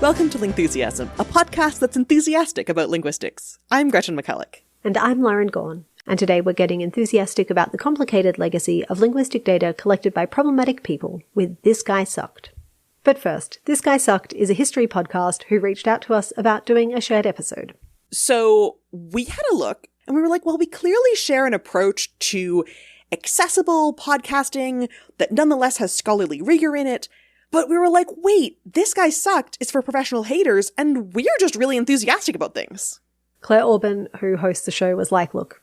Welcome to Linguistics, a podcast that's enthusiastic about linguistics. I'm Gretchen McCulloch. And I'm Lauren Gawne. And today we're getting enthusiastic about the complicated legacy of linguistic data collected by problematic people with This Guy Sucked. But first, This Guy Sucked is a history podcast who reached out to us about doing a shared episode. So we had a look and we were like, well, we clearly share an approach to accessible podcasting that nonetheless has scholarly rigor in it. But we were like, wait, This Guy Sucked is for professional haters, and we're just really enthusiastic about things. Claire Aubin, who hosts the show, was like, look,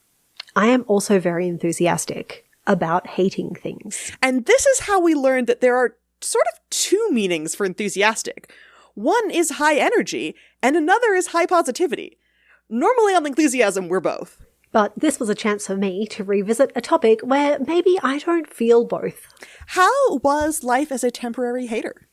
I am also very enthusiastic about hating things. And this is how we learned that there are sort of two meanings for enthusiastic. One is high energy, and another is high positivity. Normally on Linguistics, we're both. But this was a chance for me to revisit a topic where maybe I don't feel both. How was life as a temporary hater?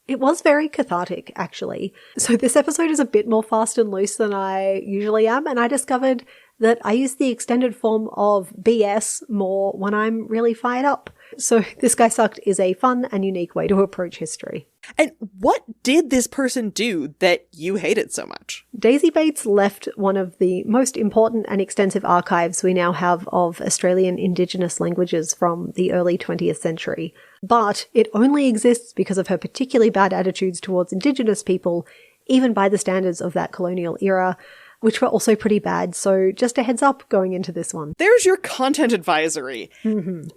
It was very cathartic, actually. So this episode is a bit more fast and loose than I usually am, and I discovered that I use the extended form of BS more when I'm really fired up. So This Guy Sucked is a fun and unique way to approach history. And what did this person do that you hated so much? Daisy Bates left one of the most important and extensive archives we now have of Australian Indigenous languages from the early 20th century. But it only exists because of her particularly bad attitudes towards Indigenous people, even by the standards of that colonial era, which were also pretty bad. So just a heads up going into this one. There's your content advisory.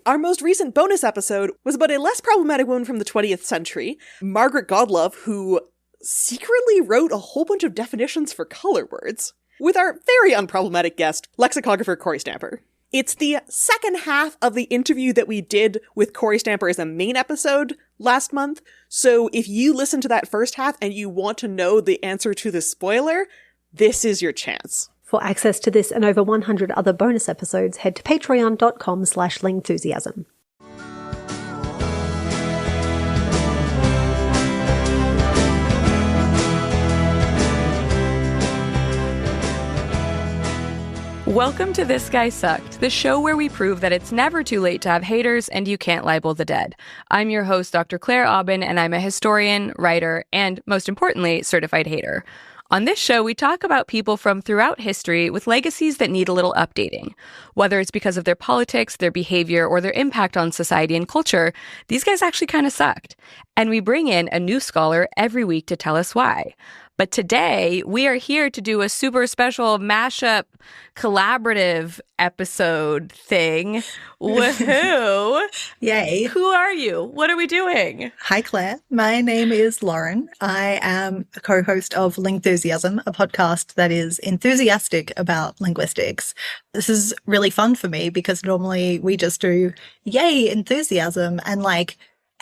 Our most recent bonus episode was about a less problematic woman from the 20th century, Margaret Godlove, who secretly wrote a whole bunch of definitions for color words, with our very unproblematic guest, lexicographer Corey Stamper. It's the second half of the interview that we did with Corey Stamper as a main episode last month. So if you listen to that first half and you want to know the answer to the spoiler, this is your chance. For access to this and over 100 other bonus episodes, head to patreon.com/lingthusiasm. Welcome to This Guy Sucked, the show where we prove that it's never too late to have haters and you can't libel the dead. I'm your host, Dr. Claire Aubin, and I'm a historian, writer, and most importantly, certified hater. On this show, we talk about people from throughout history with legacies that need a little updating. Whether it's because of their politics, their behavior, or their impact on society and culture, these guys actually kind of sucked. And we bring in a new scholar every week to tell us why. But today, we are here to do a super special mashup collaborative episode thing. Woohoo! Yay. Who are you? What are we doing? Hi, Claire. My name is Lauren. I am a co-host of Linguistics, a podcast that is enthusiastic about linguistics. This is really fun for me because normally we just do, yay, enthusiasm, and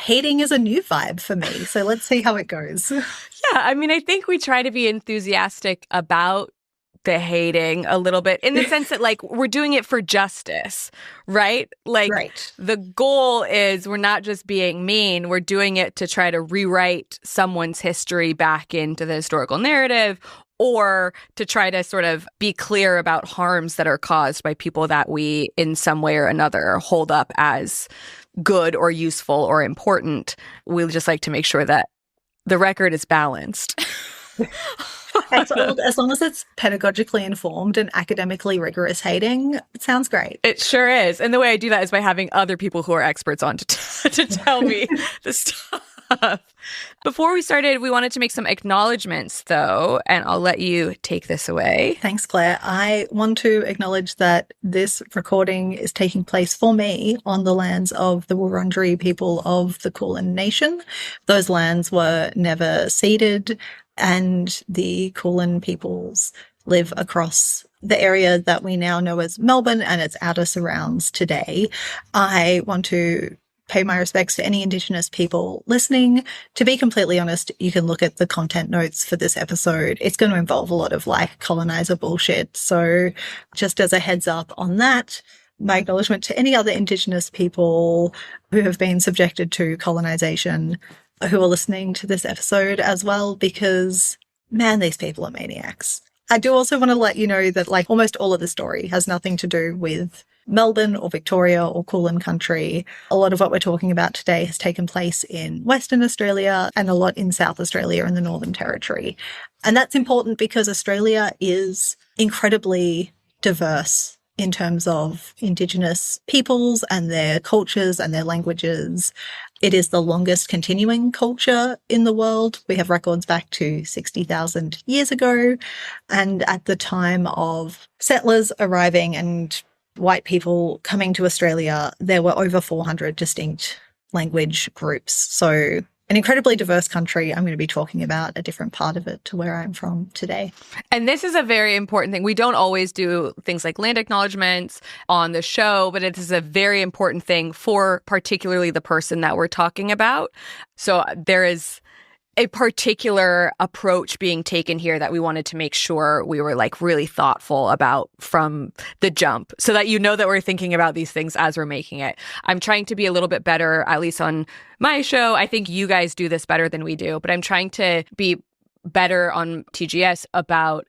hating is a new vibe for me. So let's see how it goes. Yeah, I mean, I think we try to be enthusiastic about the hating a little bit in the sense that we're doing it for justice, right? Right. The goal is we're not just being mean, we're doing it to try to rewrite someone's history back into the historical narrative, or to try to sort of be clear about harms that are caused by people that we in some way or another hold up as good or useful or important. We just like to make sure that the record is balanced. As long as it's pedagogically informed and academically rigorous hating, it sounds great. It sure is. And the way I do that is by having other people who are experts on to tell me the stuff. Before we started, we wanted to make some acknowledgements, though, and I'll let you take this away. Thanks, Claire. I want to acknowledge that this recording is taking place for me on the lands of the Wurundjeri people of the Kulin Nation. Those lands were never ceded, and the Kulin peoples live across the area that we now know as Melbourne and its outer surrounds today. I want to pay my respects to any Indigenous people listening. To be completely honest, you can look at the content notes for this episode. It's going to involve a lot of colonizer bullshit. So just as a heads up on that, my acknowledgement to any other Indigenous people who have been subjected to colonization who are listening to this episode as well, because man, these people are maniacs. I do also want to let you know that almost all of the story has nothing to do with Melbourne or Victoria or Kulin country. A lot of what we're talking about today has taken place in Western Australia and a lot in South Australia and the Northern Territory. And that's important because Australia is incredibly diverse in terms of Indigenous peoples and their cultures and their languages. It is the longest continuing culture in the world. We have records back to 60,000 years ago. And at the time of settlers arriving and white people coming to Australia, there were over 400 distinct language groups. So an incredibly diverse country. I'm going to be talking about a different part of it to where I'm from today. And this is a very important thing. We don't always do things like land acknowledgements on the show, but it is a very important thing for particularly the person that we're talking about. So there is a particular approach being taken here that we wanted to make sure we were like really thoughtful about from the jump so that you know that we're thinking about these things as we're making it. I'm trying to be a little bit better, at least on my show. I think you guys do this better than we do, but I'm trying to be better on TGS about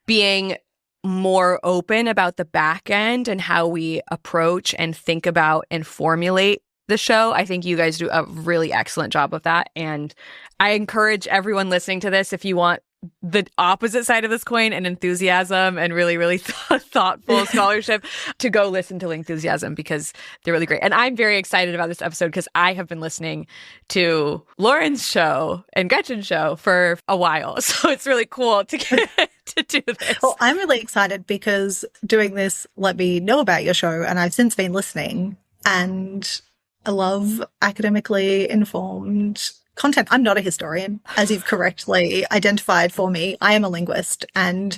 being more open about the back end and how we approach and think about and formulate the show. I think you guys do a really excellent job of that. And I encourage everyone listening to this, if you want the opposite side of this coin and enthusiasm and really, really thoughtful scholarship, to go listen to Linguistics because they're really great. And I'm very excited about this episode because I have been listening to Lauren's show and Gretchen's show for a while. So it's really cool to get to do this. Well, I'm really excited because doing this let me know about your show, and I've since been listening, and I love academically informed content. I'm not a historian, as you've correctly identified for me. I am a linguist, and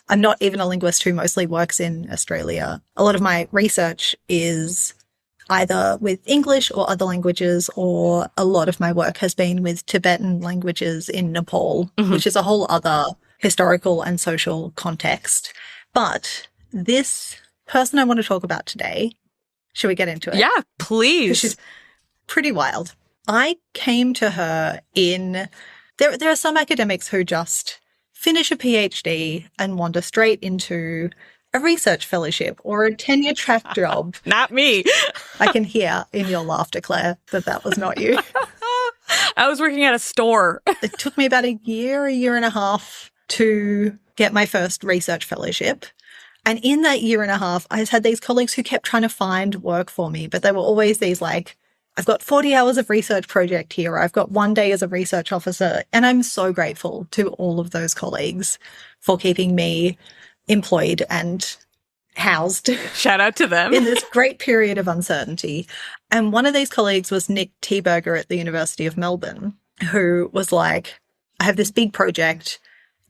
I'm not even a linguist who mostly works in Australia. A lot of my research is either with English or other languages, or a lot of my work has been with Tibetan languages in Nepal, which is a whole other historical and social context. But this person I want to talk about today, should we get into it? Yeah, please. She's pretty wild. I came to her in... There are some academics who just finish a PhD and wander straight into a research fellowship or a tenure-track job. Not me. I can hear in your laughter, Claire, that was not you. I was working at a store. It took me about a year and a half to get my first research fellowship. And in that year and a half, I had these colleagues who kept trying to find work for me, but they were always these like, I've got 40 hours of research project here, or I've got 1 day as a research officer. And I'm so grateful to all of those colleagues for keeping me employed and housed. Shout out to them. In this great period of uncertainty. And one of these colleagues was Nick Teberger at the University of Melbourne, who was like, I have this big project.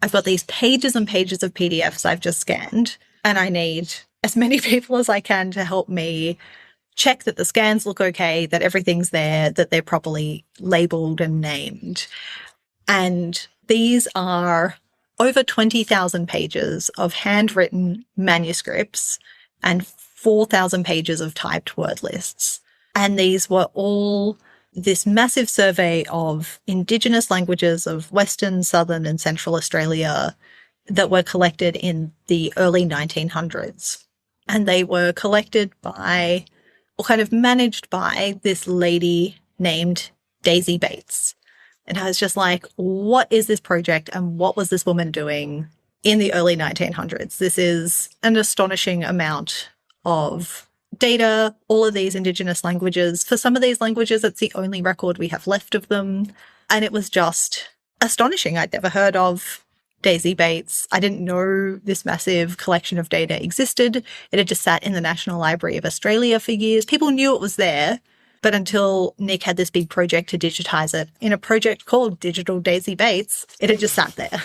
I've got these pages and pages of PDFs I've just scanned, and I need as many people as I can to help me check that the scans look okay, that everything's there, that they're properly labeled and named. And these are over 20,000 pages of handwritten manuscripts and 4,000 pages of typed word lists. And these were all this massive survey of Indigenous languages of Western, Southern and Central Australia that were collected in the early 1900s. And they were collected by, or kind of managed by, this lady named Daisy Bates. And I was just like, what is this project and what was this woman doing in the early 1900s? This is an astonishing amount of data, all of these Indigenous languages. For some of these languages, it's the only record we have left of them. And it was just astonishing. I'd never heard of Daisy Bates. I didn't know this massive collection of data existed. It had just sat in the National Library of Australia for years. People knew it was there, but until Nick had this big project to digitize it in a project called Digital Daisy Bates, it had just sat there.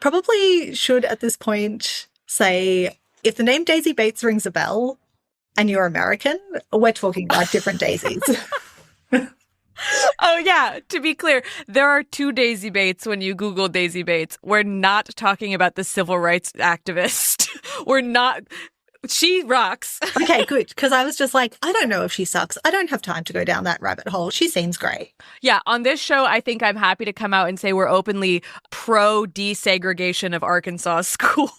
Probably should at this point say, if the name Daisy Bates rings a bell and you're American, we're talking about different daisies. Oh, yeah. To be clear, there are two Daisy Bates when you Google Daisy Bates. We're not talking about the civil rights activist. We're not She rocks. Okay, good. Because I was just like, I don't know if she sucks. I don't have time to go down that rabbit hole. She seems great. Yeah, on this show, I think I'm happy to come out and say we're openly pro-desegregation of Arkansas schools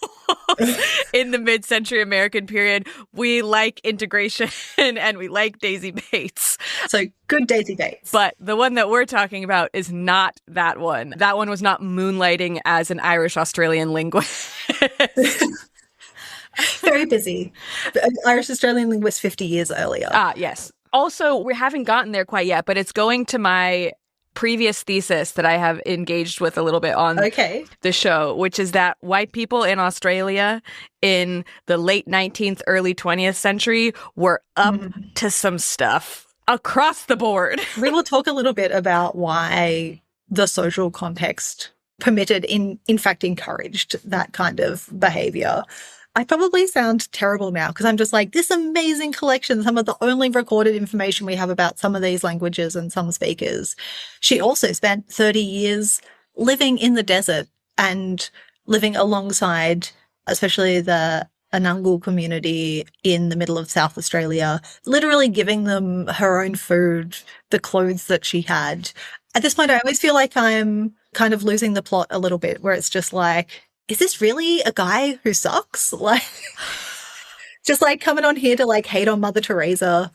in the mid-century American period. We like integration and we like Daisy Bates. So good Daisy Bates. But the one that we're talking about is not that one. That one was not moonlighting as an Irish-Australian linguist. Very busy. Irish-Australian linguist 50 years earlier. Ah, yes. Also, we haven't gotten there quite yet, but it's going to my previous thesis that I have engaged with a little bit on the show, which is that white people in Australia in the late 19th, early 20th century were up to some stuff across the board. We will talk a little bit about why the social context permitted, in fact, encouraged that kind of behavior. I probably sound terrible now because I'm just like, this amazing collection, some of the only recorded information we have about some of these languages and some speakers. She also spent 30 years living in the desert and living alongside, especially the Anangu community in the middle of South Australia, literally giving them her own food, the clothes that she had. At this point, I always feel like I'm kind of losing the plot a little bit, where it's just like, is this really a guy who sucks? Like, just like coming on here to like hate on Mother Teresa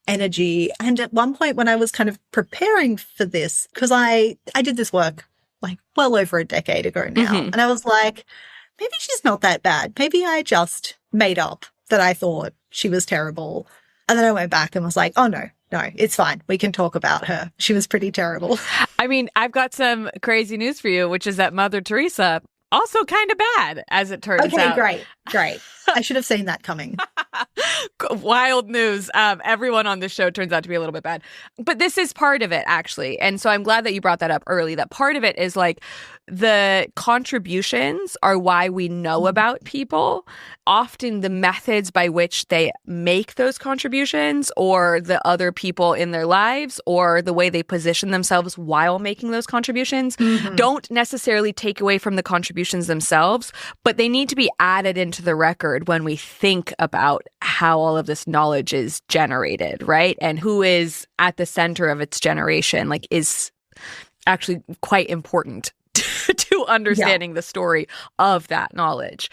energy. And at one point when I was kind of preparing for this, because I did this work like well over a decade ago now, and I was like, maybe she's not that bad. Maybe I just made up that I thought she was terrible. And then I went back and was like, oh no, it's fine. We can talk about her. She was pretty terrible. I mean, I've got some crazy news for you, which is that Mother Teresa also kind of bad, as it turns out. Okay, great. I should have seen that coming. Wild news. Everyone on this show turns out to be a little bit bad. But this is part of it, actually. And so I'm glad that you brought that up early, that part of it is like the contributions are why we know about people. Often the methods by which they make those contributions, or the other people in their lives, or the way they position themselves while making those contributions, don't necessarily take away from the contributions themselves, but they need to be added into the record when we think about how all of this knowledge is generated, right? And who is at the center of its generation, like, is actually quite important to understanding the story of that knowledge.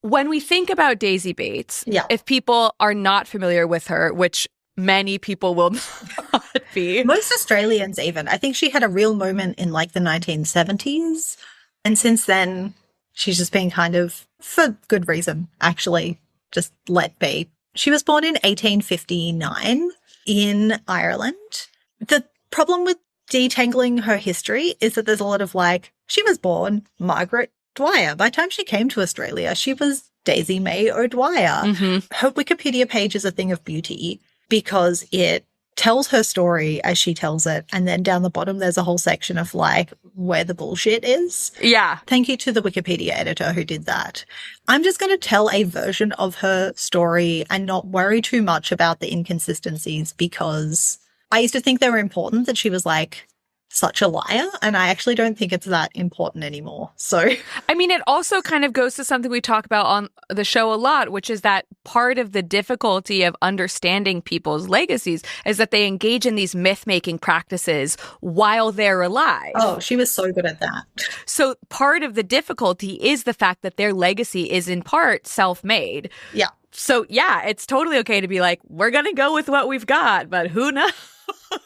When we think about Daisy Bates, if people are not familiar with her, which many people will not be. Most Australians even. I think she had a real moment in like the 1970s. And since then, she's just been kind of, for good reason, actually, just let be. She was born in 1859 in Ireland. The problem with detangling her history is that there's a lot of like, she was born Margaret Dwyer. By the time she came to Australia, she was Daisy May O'Dwyer. Her Wikipedia page is a thing of beauty because it tells her story as she tells it. And then down the bottom, there's a whole section of like where the bullshit is. Yeah. Thank you to the Wikipedia editor who did that. I'm just going to tell a version of her story and not worry too much about the inconsistencies, because I used to think they were important, that she was like such a liar, and I actually don't think it's that important anymore. So, I mean, it also kind of goes to something we talk about on the show a lot, which is that part of the difficulty of understanding people's legacies is that they engage in these myth-making practices while they're alive. Oh, she was so good at that. So part of the difficulty is the fact that their legacy is in part self-made. Yeah. So, yeah, it's totally okay to be like, we're going to go with what we've got, but who knows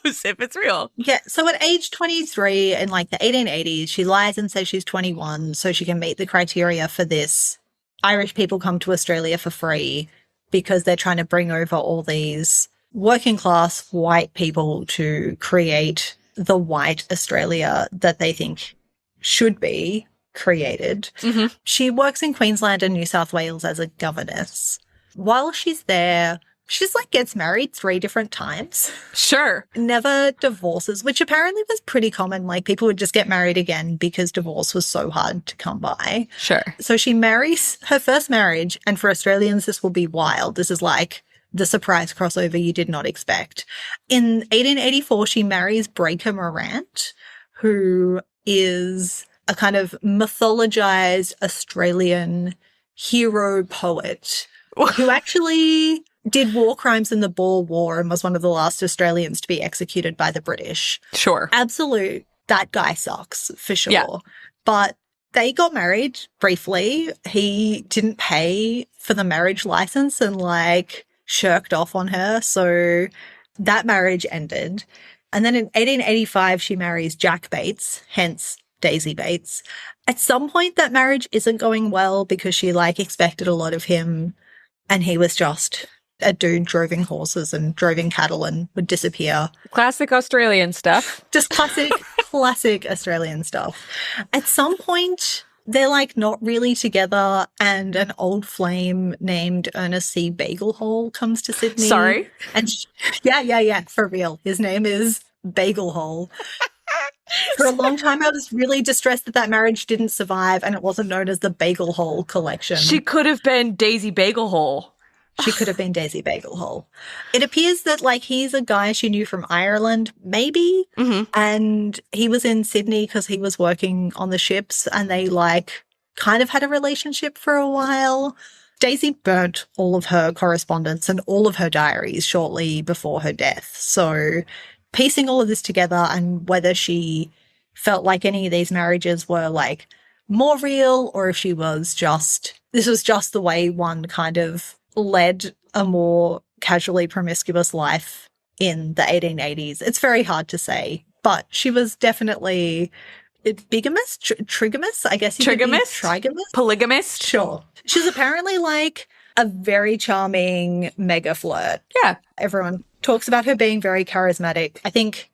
if it's real. Yeah. So at age 23 in like the 1880s, she lies and says she's 21 so she can meet the criteria for this. Irish people come to Australia for free because they're trying to bring over all these working class white people to create the white Australia that they think should be created. She works in Queensland and New South Wales as a governess. While she's there, she's like gets married 3 different times. Sure. Never divorces, which apparently was pretty common. Like people would just get married again because divorce was so hard to come by. Sure. So she marries her first marriage, and for Australians, this will be wild. This is like the surprise crossover you did not expect. In 1884, she marries Breaker Morant, who is a kind of mythologized Australian hero poet. who actually did war crimes in the Boer War and was one of the last Australians to be executed by the British. Sure. Absolute. That guy sucks, for sure. Yeah. But they got married briefly. He didn't pay for the marriage license and, like, shirked off on her. So that marriage ended. And then in 1885, she marries Jack Bates, hence Daisy Bates. At some point, that marriage isn't going well because she, like, expected a lot of him and he was just a dude droving horses and droving cattle and would disappear. Classic Australian stuff. Just classic Australian stuff. At some point, they're, like, not really together and an old flame named Ernest C. Bagelhole comes to Sydney. Sorry? And yeah, for real. His name is Bagelhole. For a long time, I was really distressed that that marriage didn't survive and it wasn't known as the Bagelhole collection. She could have been Daisy Bagelhole. She could have been Daisy Bagelhole. It appears that, like, he's a guy she knew from Ireland, maybe, and he was in Sydney because he was working on the ships and they, like, kind of had a relationship for a while. Daisy burnt all of her correspondence and all of her diaries shortly before her death. So piecing all of this together and whether she felt like any of these marriages were, like, more real or if she was just, this was just the way one kind of led a more casually promiscuous life in the 1880s. It's very hard to say, but she was definitely bigamous, trigamous, I guess. Trigamous? Polygamist? Sure. She's apparently, like, a very charming mega flirt. Yeah. Everyone talks about her being very charismatic. I think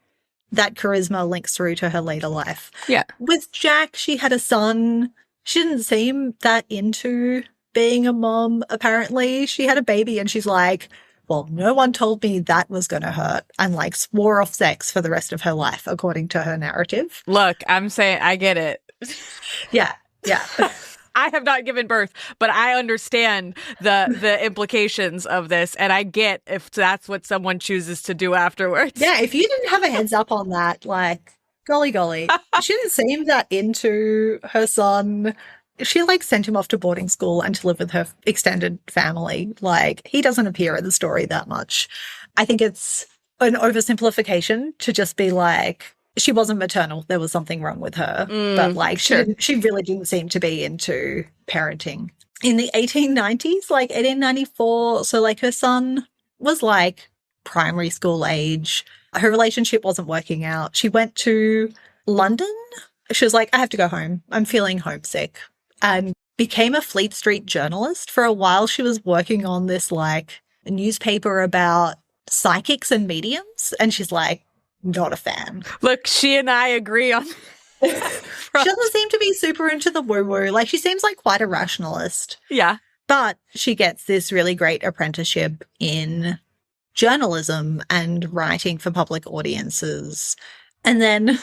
that charisma links through to her later life. Yeah. With Jack, she had a son. She didn't seem that into being a mom, apparently. She had a baby and she's like, well, no one told me that was going to hurt, and, like, swore off sex for the rest of her life, according to her narrative. Look, I'm saying I get it. Yeah. I have not given birth, but I understand the implications of this, and I get if that's what someone chooses to do afterwards. Yeah, if you didn't have a heads up on that, like, golly. She didn't seem that into her son. She, like, sent him off to boarding school and to live with her extended family. Like, he doesn't appear in the story that much. I think it's an oversimplification to just be like, she wasn't maternal. There was something wrong with her. But, like, she really didn't seem to be into parenting. In the 1890s, like 1894, so, like, her son was, like, primary school age. Her relationship wasn't working out. She went to London. She was like, I have to go home. I'm feeling homesick. And became a Fleet Street journalist. For a while, she was working on this, like, newspaper about psychics and mediums. And she's like, not a fan. Look, she and I agree on. She doesn't seem to be super into the woo-woo. Like, she seems like quite a rationalist. Yeah. But she gets this really great apprenticeship in journalism and writing for public audiences. And then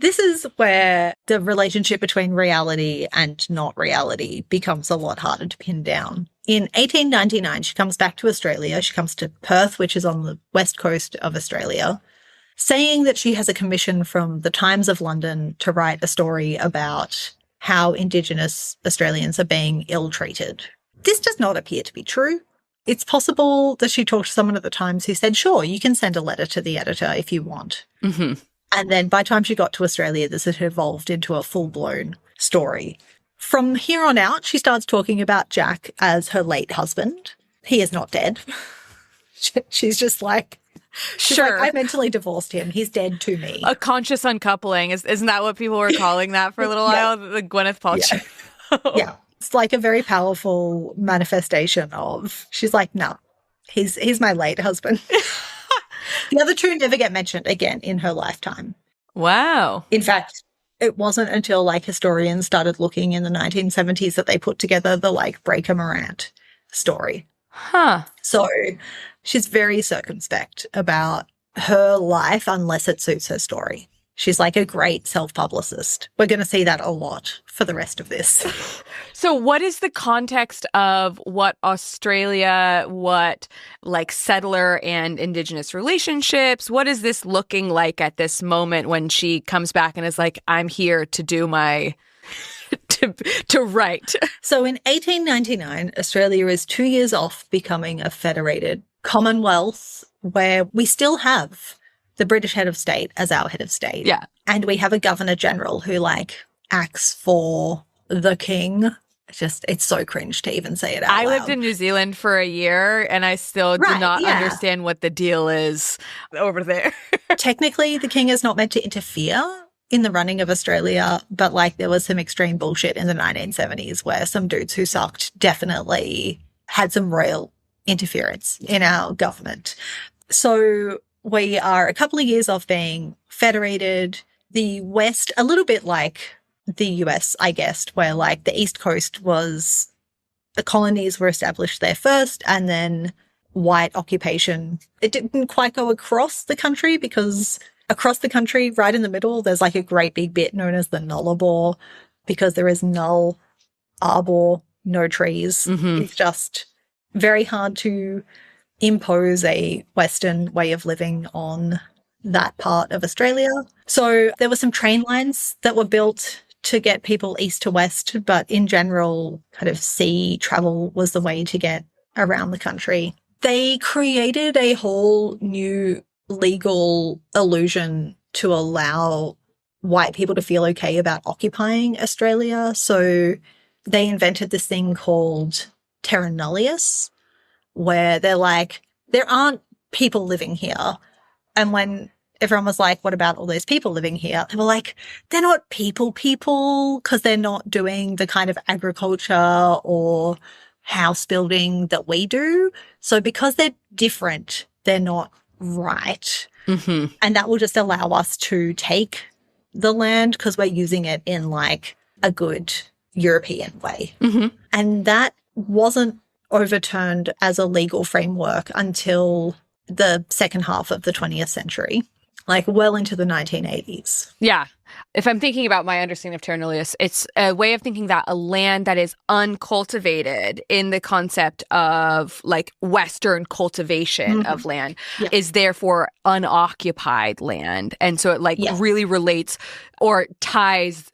this is where the relationship between reality and not reality becomes a lot harder to pin down. In 1899, she comes back to Australia. She comes to Perth, which is on the west coast of Australia, saying that she has a commission from the Times of London to write a story about how Indigenous Australians are being ill-treated. This does not appear to be true. It's possible that she talked to someone at the Times who said, sure, you can send a letter to the editor if you want. Mm-hmm. And then by the time she got to Australia, this had evolved into a full-blown story. From here on out, she starts talking about Jack as her late husband. He is not dead. She's just like, sure. Like, I mentally divorced him. He's dead to me. A conscious uncoupling. Isn't that what people were calling that for a little while? The Gwyneth Paltrow. Yeah. It's like a very powerful manifestation of, she's like, no, he's my late husband. The other two never get mentioned again in her lifetime. Wow. In fact, it wasn't until, like, historians started looking in the 1970s that they put together the, like, Breaker Morant story. Huh. So she's very circumspect about her life unless it suits her story. She's like a great self-publicist. We're going to see that a lot for the rest of this. So what is the context of what Australia, what, like, settler and Indigenous relationships? What is this looking like at this moment when she comes back and is like, I'm here to do my to write. So in 1899, Australia is 2 years off becoming a federated Commonwealth where we still have the British head of state as our head of state. Yeah. And we have a governor general who like acts for the king. It's so cringe to even say it out loud. I lived in New Zealand for a year and I still do not understand what the deal is over there. Technically, the king is not meant to interfere in the running of Australia, but like there was some extreme bullshit in the 1970s where some dudes who sucked definitely had some royal interference in our government. So we are a couple of years off being federated. The West, a little bit like the US, I guess, where like the East Coast was, the colonies were established there first, and then white occupation. It didn't quite go across the country because across the country, right in the middle, there's like a great big bit known as the nullarbor because there is null, arbor, no trees. Mm-hmm. It's just very hard to impose a Western way of living on that part of Australia. So there were some train lines that were built to get people east to west, but in general, kind of sea travel was the way to get around the country. They created a whole new legal illusion to allow white people to feel okay about occupying Australia. So they invented this thing called terra nullius, where they're like, there aren't people living here. And when everyone was like, what about all those people living here? They were like, they're not people because they're not doing the kind of agriculture or house building that we do. So because they're different, they're not right. Mm-hmm. And that will just allow us to take the land because we're using it in like a good European way. Mm-hmm. And that wasn't overturned as a legal framework until the second half of the 20th century, like well into the 1980s. Yeah. If I'm thinking about my understanding of terra nullius, it's a way of thinking that a land that is uncultivated in the concept of like Western cultivation of land is therefore unoccupied land. And so it like really relates or ties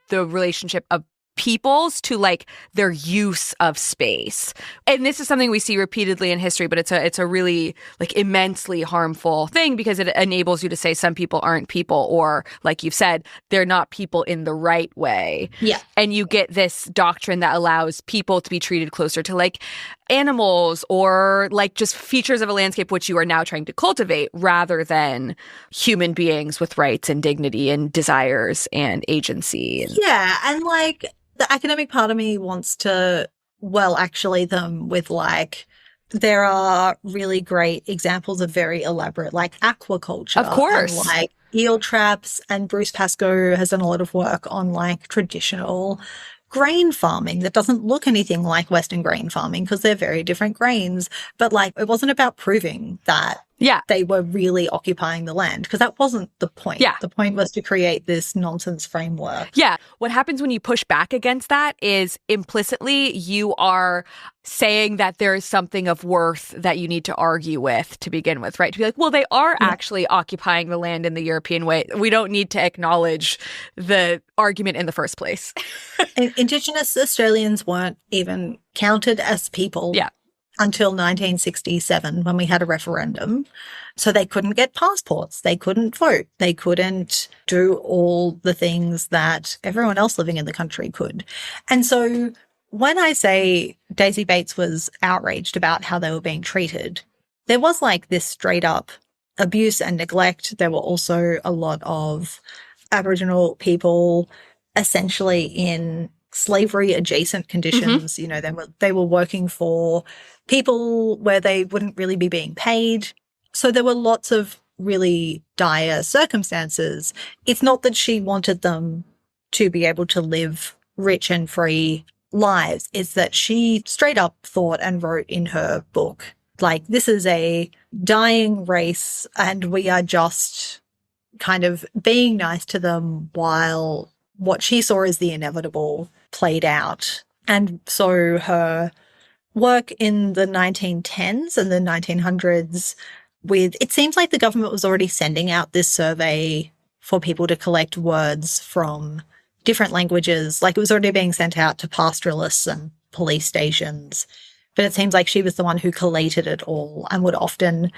the relationship of peoples to like their use of space. And this is something we see repeatedly in history, but it's a really like immensely harmful thing because it enables you to say some people aren't people, or like you've said, they're not people in the right way. Yeah. And you get this doctrine that allows people to be treated closer to like animals or like just features of a landscape which you are now trying to cultivate rather than human beings with rights and dignity and desires and agency. Yeah. And like the academic part of me wants to, well, actually them with like, there are really great examples of very elaborate like aquaculture. Of course. And, like eel traps, and Bruce Pascoe has done a lot of work on like traditional grain farming that doesn't look anything like Western grain farming because they're very different grains. But like it wasn't about proving that they were really occupying the land because that wasn't the point. Yeah. The point was to create this nonsense framework. Yeah. What happens when you push back against that is implicitly you are saying that there is something of worth that you need to argue with to begin with, right? To be like, well, they are actually occupying the land in the European way. We don't need to acknowledge the argument in the first place. Indigenous Australians weren't even counted as people. Yeah. Until 1967 when we had a referendum. So they couldn't get passports. They couldn't vote. They couldn't do all the things that everyone else living in the country could. And so when I say Daisy Bates was outraged about how they were being treated, there was like this straight up abuse and neglect. There were also a lot of Aboriginal people essentially in slavery adjacent conditions. Mm-hmm. You know, they were working for people where they wouldn't really be being paid. So there were lots of really dire circumstances. It's not that she wanted them to be able to live rich and free lives. It's that she straight up thought and wrote in her book, like, this is a dying race and we are just kind of being nice to them while what she saw as the inevitable played out. And so her work in the 1910s and the 1900s it seems like the government was already sending out this survey for people to collect words from different languages. Like, it was already being sent out to pastoralists and police stations. But it seems like she was the one who collated it all and would often,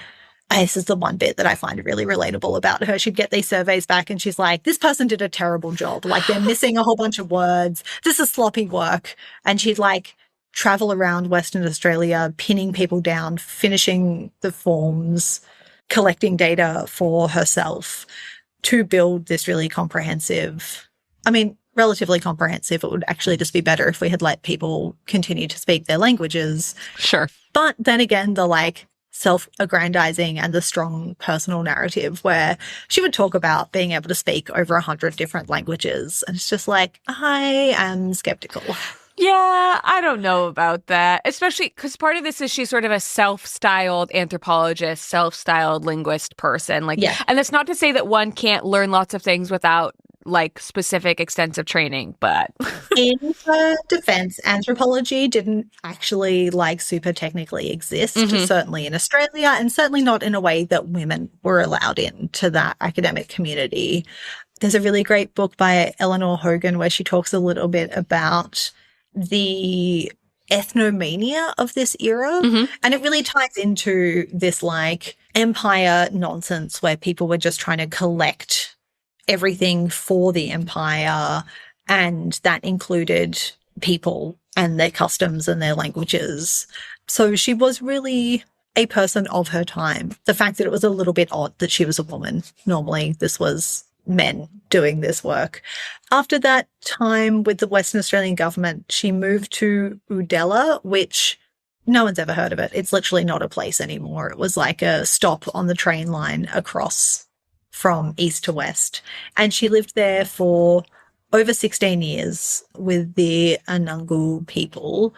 this is the one bit that I find really relatable about her. She'd get these surveys back and she's like, this person did a terrible job. Like, they're missing a whole bunch of words. This is sloppy work. And she'd like travel around Western Australia, pinning people down, finishing the forms, collecting data for herself to build this really comprehensive, relatively comprehensive. It would actually just be better if we had let people continue to speak their languages. Sure. But then again, the like self-aggrandizing and the strong personal narrative where she would talk about being able to speak over 100 different languages. And it's just like, I am skeptical. Yeah, I don't know about that, especially because part of this is she's sort of a self-styled anthropologist, self-styled linguist person. Like, yeah. And that's not to say that one can't learn lots of things without like specific extensive training, but in her defense, anthropology didn't actually like super technically exist, certainly in Australia, and certainly not in a way that women were allowed into that academic community. There's a really great book by Eleanor Hogan where she talks a little bit about the ethnomania of this era. And it really ties into this like empire nonsense where people were just trying to collect everything for the empire, and that included people and their customs and their languages. So she was really a person of her time. The fact that it was a little bit odd that she was a woman. Normally this was men doing this work. After that time with the Western Australian government, she moved to Udella, which no one's ever heard of it. It's literally not a place anymore. It was like a stop on the train line across from east to west. And she lived there for over 16 years with the Anangu people,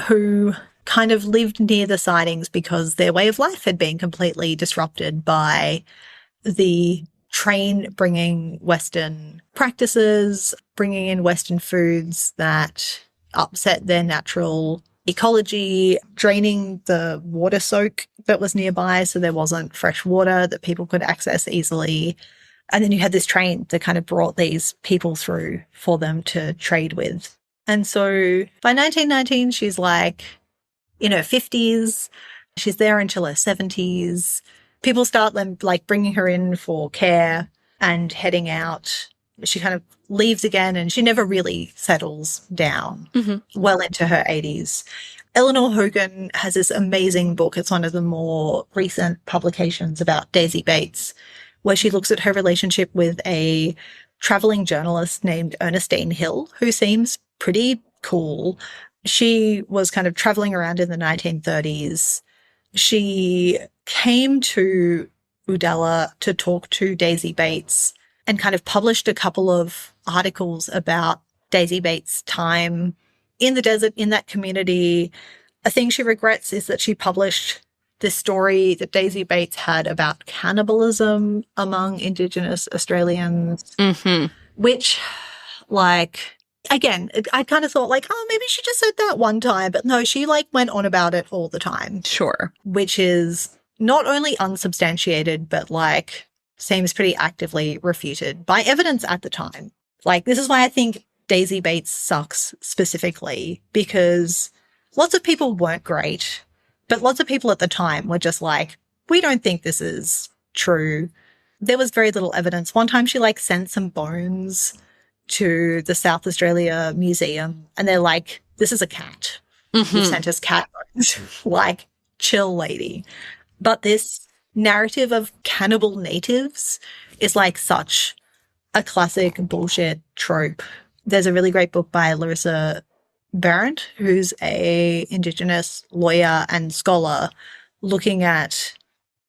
who kind of lived near the sidings because their way of life had been completely disrupted by the train bringing Western practices, bringing in Western foods that upset their natural ecology, draining the water soak that was nearby so there wasn't fresh water that people could access easily. And then you had this train that kind of brought these people through for them to trade with. And so by 1919, she's like in her 50s. She's there until her 70s. People start like bringing her in for care and heading out. She kind of leaves again and she never really settles down well into her 80s. Eleanor Hogan has this amazing book. It's one of the more recent publications about Daisy Bates, where she looks at her relationship with a traveling journalist named Ernestine Hill, who seems pretty cool. She was kind of traveling around in the 1930s. She came to Udella to talk to Daisy Bates and kind of published a couple of articles about Daisy Bates' time in the desert, in that community. A thing she regrets is that she published this story that Daisy Bates had about cannibalism among Indigenous Australians, which, like, again, I kind of thought like, oh, maybe she just said that one time. But no, she like went on about it all the time. Sure. Which is not only unsubstantiated, but like seems pretty actively refuted by evidence at the time. Like, this is why I think Daisy Bates sucks specifically, because lots of people weren't great, but lots of people at the time were just like, we don't think this is true. There was very little evidence. One time she like sent some bones to the South Australia Museum and they're like, this is a cat. You sent us cat bones. Like, chill, lady. But this narrative of cannibal natives is like such a classic bullshit trope. There's a really great book by Larissa Barrett, who's a Indigenous lawyer and scholar, looking at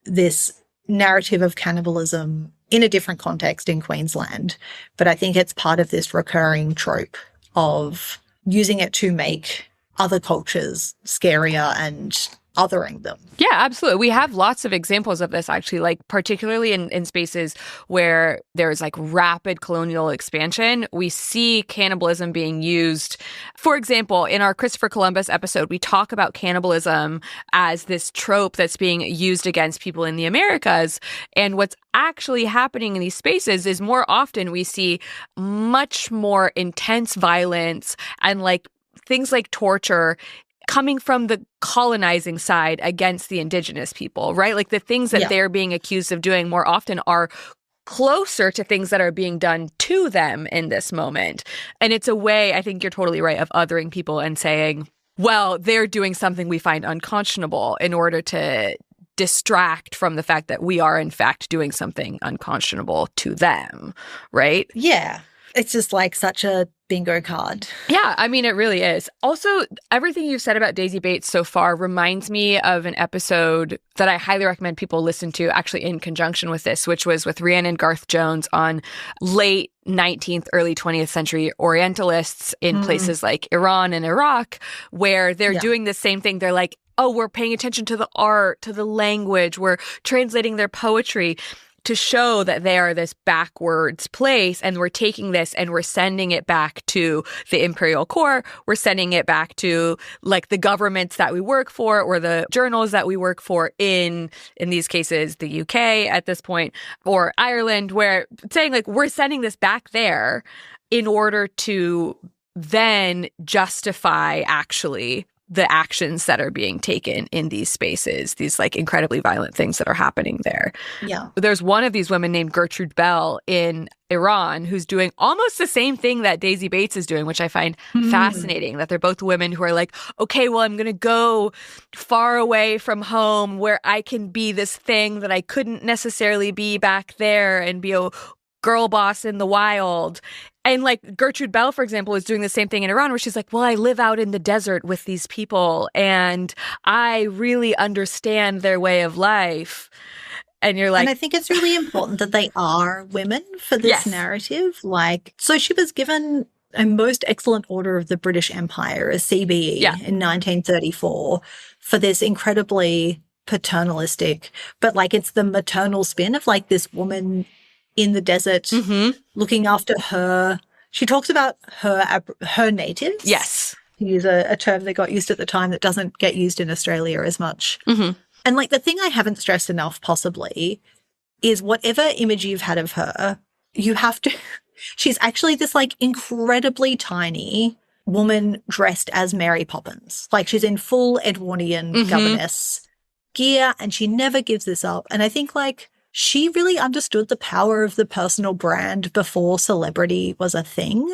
this narrative of cannibalism in a different context in Queensland. But I think it's part of this recurring trope of using it to make other cultures scarier and othering them. Yeah, absolutely. We have lots of examples of this, actually, like particularly in spaces where there's like rapid colonial expansion. We see cannibalism being used. For example, in our Christopher Columbus episode, we talk about cannibalism as this trope that's being used against people in the Americas. And what's actually happening in these spaces is more often we see much more intense violence and like things like torture coming from the colonizing side against the Indigenous people, right? Like the things that they're being accused of doing more often are closer to things that are being done to them in this moment. And it's a way, I think you're totally right, of othering people and saying, well, they're doing something we find unconscionable in order to distract from the fact that we are in fact doing something unconscionable to them, right? Yeah. It's just like such a bingo card. Yeah, I mean, it really is. Also, everything you've said about Daisy Bates so far reminds me of an episode that I highly recommend people listen to, actually in conjunction with this, which was with Rhiannon Garth Jones on late 19th, early 20th century Orientalists in places like Iran and Iraq, where they're doing the same thing. They're like, oh, we're paying attention to the art, to the language, we're translating their poetry to show that they are this backwards place, and we're taking this and we're sending it back to the imperial core. We're sending it back to like the governments that we work for or the journals that we work for in these cases, the UK at this point, or Ireland, where saying like we're sending this back there in order to then justify actually the actions that are being taken in these spaces, these like incredibly violent things that are happening there. Yeah. There's one of these women named Gertrude Bell in Iran who's doing almost the same thing that Daisy Bates is doing, which I find fascinating, that they're both women who are like, okay, well, I'm going to go far away from home where I can be this thing that I couldn't necessarily be back there and be a girl boss in the wild. And like Gertrude Bell, for example, is doing the same thing in Iran, where she's like, well, I live out in the desert with these people and I really understand their way of life. And you're like, and I think it's really important that they are women for this narrative. Like, so she was given a Most Excellent Order of the British Empire, a CBE, in 1934 for this incredibly paternalistic, but like it's the maternal spin of like this woman in the desert, looking after her. She talks about her natives. yes. To use a term that got used at the time that doesn't get used in Australia as much. And like the thing I haven't stressed enough possibly is whatever image you've had of her, you have to, she's actually this like incredibly tiny woman dressed as Mary Poppins. Like she's in full Edwardian governess gear and she never gives this up. And I think like, she really understood the power of the personal brand before celebrity was a thing.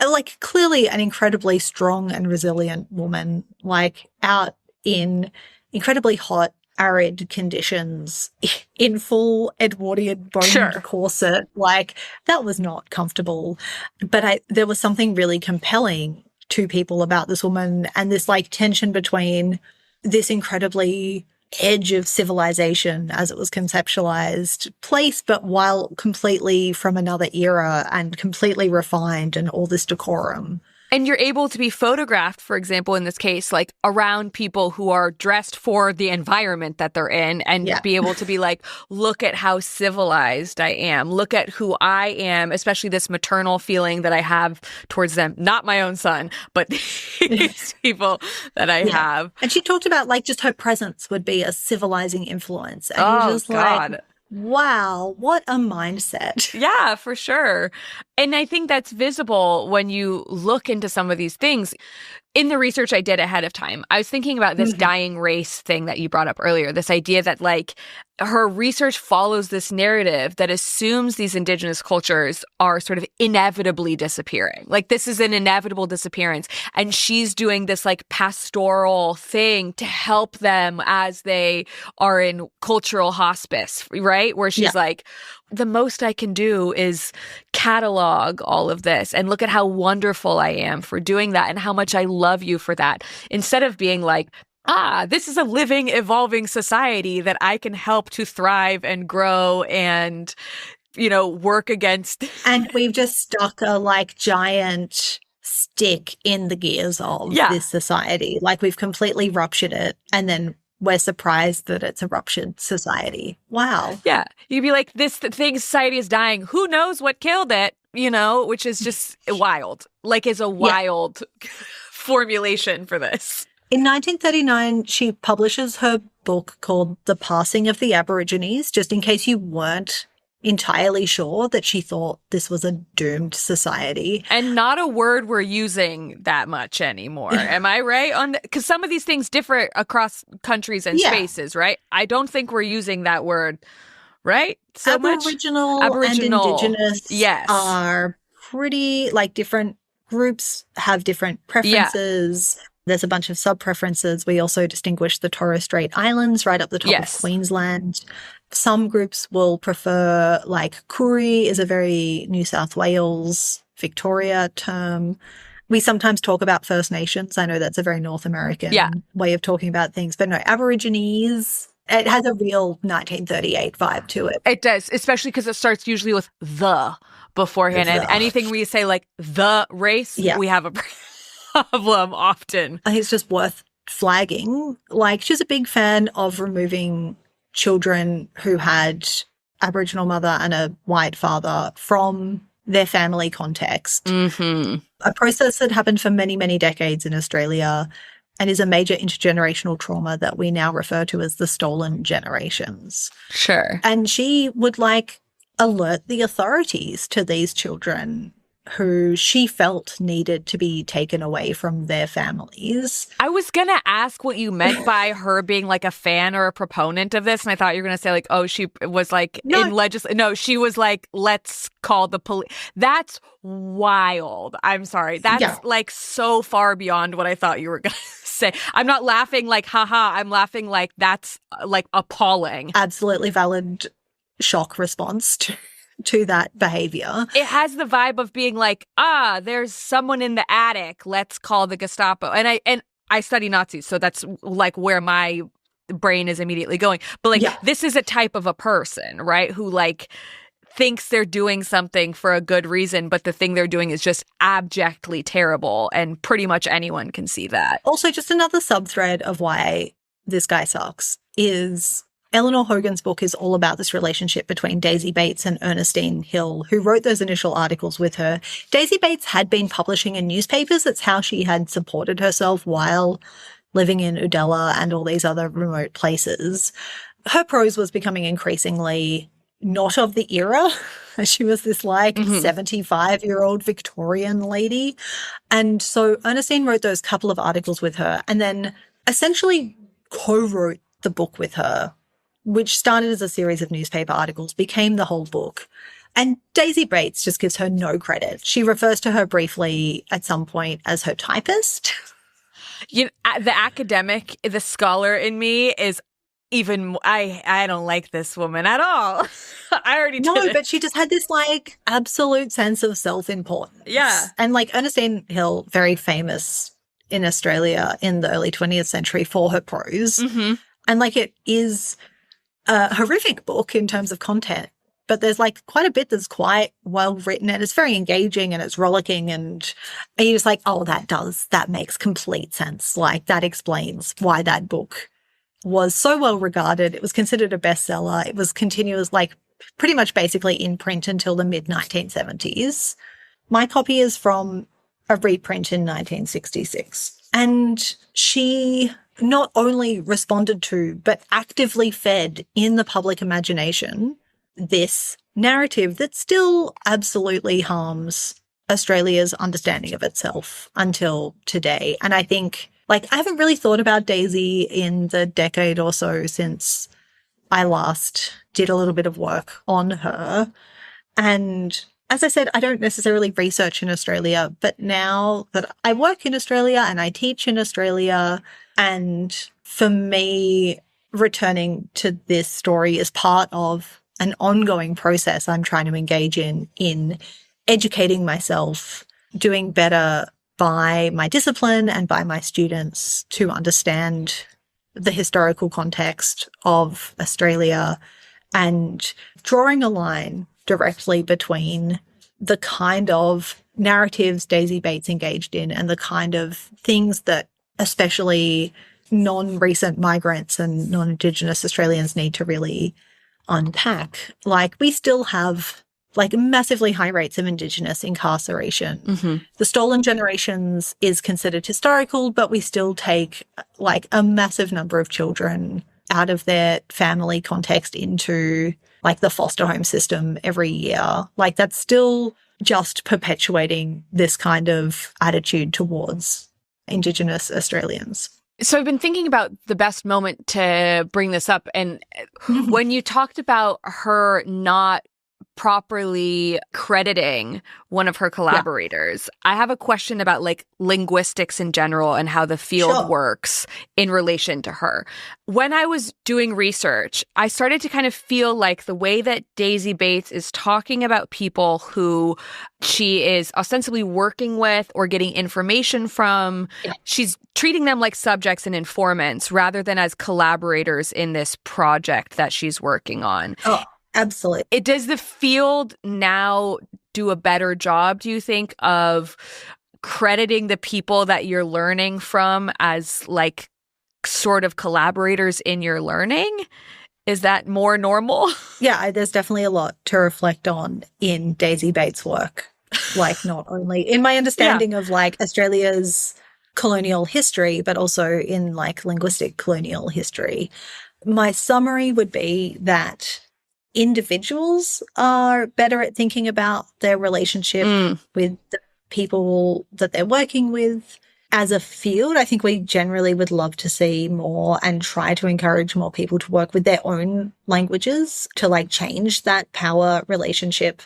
Like clearly an incredibly strong and resilient woman, like out in incredibly hot, arid conditions in full Edwardian bone corset. Like that was not comfortable. But there was something really compelling to people about this woman and this like tension between this incredibly edge of civilization as it was conceptualized place, but while completely from another era and completely refined and all this decorum. And you're able to be photographed, for example, in this case, like around people who are dressed for the environment that they're in and be able to be like, look at how civilized I am. Look at who I am, especially this maternal feeling that I have towards them. Not my own son, but these people that I have. And she talked about like just her presence would be a civilizing influence. And oh, just God. Like, wow, what a mindset. Yeah, for sure. And I think that's visible when you look into some of these things. In the research I did ahead of time, I was thinking about this dying race thing that you brought up earlier, this idea that like her research follows this narrative that assumes these Indigenous cultures are sort of inevitably disappearing. Like this is an inevitable disappearance. And she's doing this like pastoral thing to help them as they are in cultural hospice, right? Where she's like, the most I can do is catalog all of this and look at how wonderful I am for doing that and how much I love you for that. Instead of being like, this is a living, evolving society that I can help to thrive and grow and, you know, work against. And we've just stuck a like giant stick in the gears of Yeah. this society. Like, we've completely ruptured it, and then we're surprised that it's a ruptured society. Wow. Yeah. You'd be like, this thing, society is dying. Who knows what killed it? You know, which is just wild. Like, is a wild formulation for this. In 1939, she publishes her book called The Passing of the Aborigines, just in case you weren't entirely sure that she thought this was a doomed society. And not a word we're using that much anymore. Am I right? On because some of these things differ across countries and spaces, right? I don't think we're using that word, right? So Aboriginal and Indigenous are pretty, like, different groups have different preferences. Yeah. There's a bunch of sub-preferences. We also distinguish the Torres Strait Islands right up the top of Queensland. Some groups will prefer, like, Koori is a very New South Wales, Victoria term. We sometimes talk about First Nations. I know that's a very North American way of talking about things. But no, Aborigines, it has a real 1938 vibe to it. It does, especially because it starts usually with the beforehand. And anything where you say, like, the race, we have a problem often. I think it's just worth flagging. Like, she's a big fan of removing children who had Aboriginal mother and a white father from their family context. Mm-hmm. A process that happened for many, many decades in Australia and is a major intergenerational trauma that we now refer to as the stolen generations. Sure. And she would, like, alert the authorities to these children who she felt needed to be taken away from their families. I was going to ask what you meant by her being, like, a fan or a proponent of this, and I thought you were going to say, like, oh, she was, like, No, she was like, let's call the police. That's wild. I'm sorry. That's, like, so far beyond what I thought you were going to say. I'm not laughing like, haha. I'm laughing like that's, like, appalling. Absolutely valid shock response to that behavior. It has the vibe of being like, there's someone in the attic, let's call the Gestapo. And I study Nazis, so that's, like, where my brain is immediately going. But, like, this is a type of a person, right, who, like, thinks they're doing something for a good reason, but the thing they're doing is just abjectly terrible, and pretty much anyone can see that. Also, just another subthread of why this guy sucks is Eleanor Hogan's book is all about this relationship between Daisy Bates and Ernestine Hill, who wrote those initial articles with her. Daisy Bates had been publishing in newspapers. It's how she had supported herself while living in Udella and all these other remote places. Her prose was becoming increasingly not of the era. She was this, like, 75-year-old Victorian lady. And so Ernestine wrote those couple of articles with her and then essentially co-wrote the book with her, which started as a series of newspaper articles, became the whole book. And Daisy Bates just gives her no credit. She refers to her briefly at some point as her typist. You know, the academic, the scholar in me is even, I don't like this woman at all. I already did. No, but she just had this, like, absolute sense of self-importance. Yeah. And, like, Ernestine Hill, very famous in Australia in the early 20th century for her prose. Mm-hmm. And, like, it is a horrific book in terms of content, but there's, like, quite a bit that's quite well written and it's very engaging and it's rollicking and you're just like, oh, that makes complete sense. Like, that explains why that book was so well regarded. It was considered a bestseller. It was continuous, like, pretty much basically in print until the mid-1970s. My copy is from a reprint in 1966. And she not only responded to, but actively fed in the public imagination this narrative that still absolutely harms Australia's understanding of itself until today. And I think, like, I haven't really thought about Daisy in the decade or so since I last did a little bit of work on her. And as I said, I don't necessarily research in Australia, but now that I work in Australia and I teach in Australia, and for me, returning to this story is part of an ongoing process I'm trying to engage in educating myself, doing better by my discipline and by my students to understand the historical context of Australia and drawing a line directly between the kind of narratives Daisy Bates engaged in and the kind of things that especially non-recent migrants and non-Indigenous Australians need to really unpack. Like, we still have like massively high rates of Indigenous incarceration. Mm-hmm. The stolen generations is considered historical, but we still take like a massive number of children out of their family context into like the foster home system every year. Like, that's still just perpetuating this kind of attitude towards Indigenous Australians. So I've been thinking about the best moment to bring this up. And when you talked about her not properly crediting one of her collaborators, I have a question about like linguistics in general and how the field works in relation to her. When I was doing research, I started to kind of feel like the way that Daisy Bates is talking about people who she is ostensibly working with or getting information from, she's treating them like subjects and informants rather than as collaborators in this project that she's working on. Oh, absolutely. Does the field now do a better job, do you think, of crediting the people that you're learning from as like sort of collaborators in your learning? Is that more normal? Yeah, there's definitely a lot to reflect on in Daisy Bates' work. Like, not only in my understanding of like Australia's colonial history, but also in like linguistic colonial history. My summary would be that individuals are better at thinking about their relationship with the people that they're working with. As a field, I think we generally would love to see more and try to encourage more people to work with their own languages to like change that power relationship.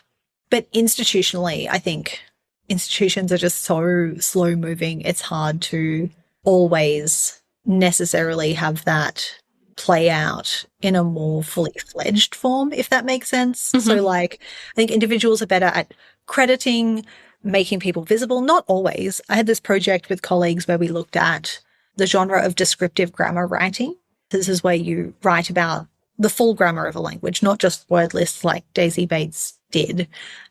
But institutionally, I think institutions are just so slow moving. It's hard to always necessarily have that play out in a more fully fledged form, if that makes sense. Mm-hmm. So like, I think individuals are better at crediting, making people visible. Not always. I had this project with colleagues where we looked at the genre of descriptive grammar writing. This is where you write about the full grammar of a language, not just word lists like Daisy Bates did.